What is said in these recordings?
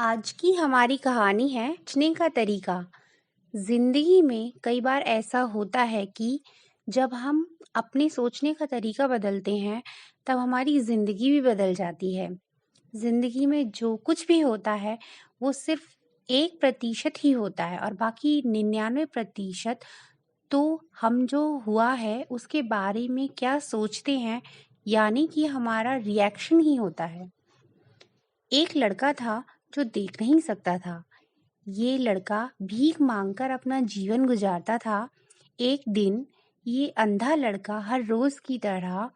आज की हमारी कहानी है सोचने का तरीका। जिंदगी में कई बार ऐसा होता है कि जब हम अपने सोचने का तरीका बदलते हैं, तब हमारी जिंदगी भी बदल जाती है। जिंदगी में जो कुछ भी होता है, वो सिर्फ 1% ही होता है और बाकी 99% तो हम जो हुआ है उसके बारे में क्या सोचते हैं, यानी कि हमारा रिएक्शन ही होता है। एक लड़का था जो देख नहीं सकता था। ये लड़का भीख मांगकर अपना जीवन गुजारता था। एक दिन ये अंधा लड़का हर रोज की तरह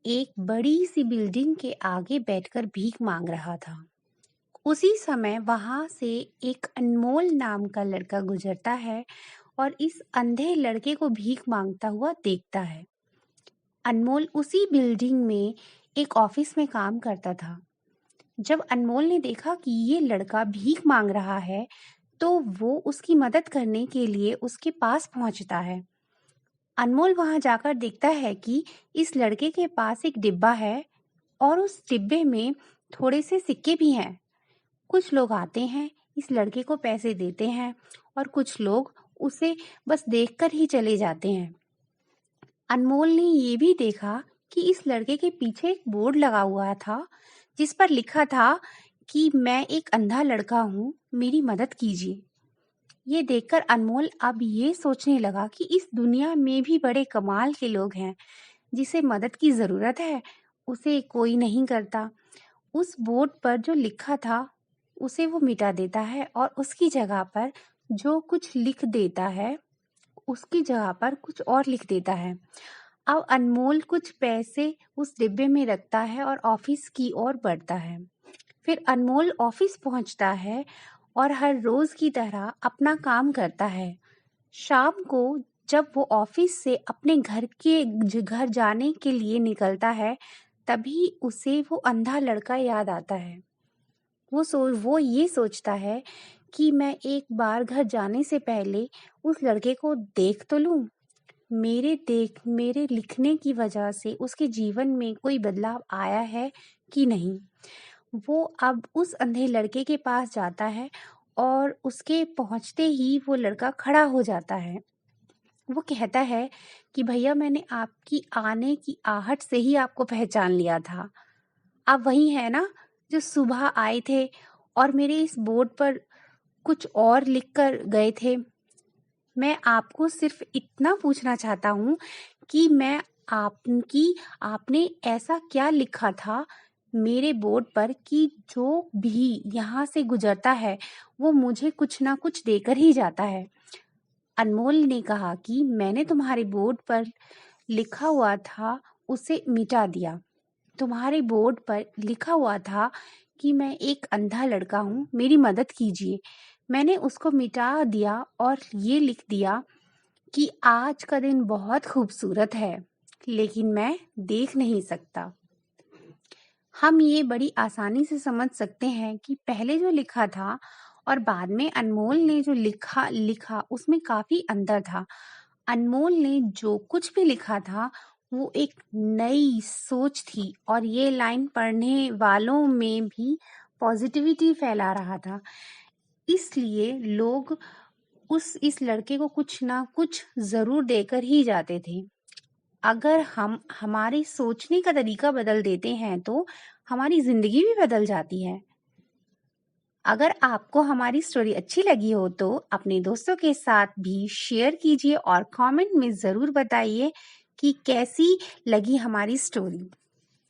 एक बड़ी सी बिल्डिंग के आगे बैठकर भीख मांग रहा था। उसी समय वहां से एक अनमोल नाम का लड़का गुजरता है और इस अंधे लड़के को भीख मांगता हुआ देखता है। अनमोल उसी बिल्डिंग में एक ऑफिस में काम करता था। जब अनमोल ने देखा कि ये लड़का भीख मांग रहा है, तो वो उसकी मदद करने के लिए उसके पास पहुंचता है। अनमोल वहां जाकर देखता है कि इस लड़के के पास एक डिब्बा है और उस डिब्बे में थोड़े से सिक्के भी हैं। कुछ लोग आते हैं, इस लड़के को पैसे देते हैं और कुछ लोग उसे बस देखकर ही चले जाते हैं। अनमोल ने ये भी देखा कि इस लड़के के पीछे एक बोर्ड लगा हुआ था, जिस पर लिखा था कि मैं एक अंधा लड़का हूँ, मेरी मदद कीजिए। ये देखकर अनमोल अब ये सोचने लगा कि इस दुनिया में भी बड़े कमाल के लोग हैं। जिसे मदद की जरूरत है, उसे कोई नहीं करता। उस बोर्ड पर जो लिखा था, उसे वो मिटा देता है और उसकी जगह पर जो कुछ लिख देता है, उसकी जगह पर कुछ और लिख देता है। अब अनमोल कुछ पैसे उस डिब्बे में रखता है और ऑफिस की ओर बढ़ता है। फिर अनमोल ऑफिस पहुंचता है और हर रोज की तरह अपना काम करता है। शाम को जब वो ऑफिस से अपने घर जाने के लिए निकलता है, तभी उसे वो अंधा लड़का याद आता है। वो ये सोचता है कि मैं एक बार घर जाने से पहले उस लड़के को देख तो लूं। मेरे लिखने की वजह से उसके जीवन में कोई बदलाव आया है कि नहीं। वो अब उस अंधे लड़के के पास जाता है और उसके पहुंचते ही वो लड़का खड़ा हो जाता है। वो कहता है कि भैया, मैंने आपकी आने की आहट से ही आपको पहचान लिया था। आप वही है ना जो सुबह आए थे और मेरे इस बोर्ड पर कुछ और लिख कर गए थे। मैं आपको सिर्फ इतना पूछना चाहता हूँ कि आपने ऐसा क्या लिखा था मेरे बोर्ड पर कि जो भी यहाँ से गुजरता है, वो मुझे कुछ ना कुछ देकर ही जाता है। अनमोल ने कहा कि मैंने तुम्हारे बोर्ड पर लिखा हुआ था, उसे मिटा दिया। तुम्हारे बोर्ड पर लिखा हुआ था कि मैं एक अंधा लड़का हूँ, मेरी मदद कीजिए। मैंने उसको मिटा दिया और ये लिख दिया कि आज का दिन बहुत खूबसूरत है, लेकिन मैं देख नहीं सकता। हम ये बड़ी आसानी से समझ सकते हैं कि पहले जो लिखा था और बाद में अनमोल ने जो लिखा लिखा उसमें काफी अंतर था। अनमोल ने जो कुछ भी लिखा था, वो एक नई सोच थी और ये लाइन पढ़ने वालों में भी पॉजिटिविटी फैला रहा था। इसलिए लोग इस लड़के को कुछ ना कुछ जरूर देकर ही जाते थे। अगर हम हमारे सोचने का तरीका बदल देते हैं, तो हमारी जिंदगी भी बदल जाती है। अगर आपको हमारी स्टोरी अच्छी लगी हो तो अपने दोस्तों के साथ भी शेयर कीजिए और कमेंट में जरूर बताइए कि कैसी लगी हमारी स्टोरी।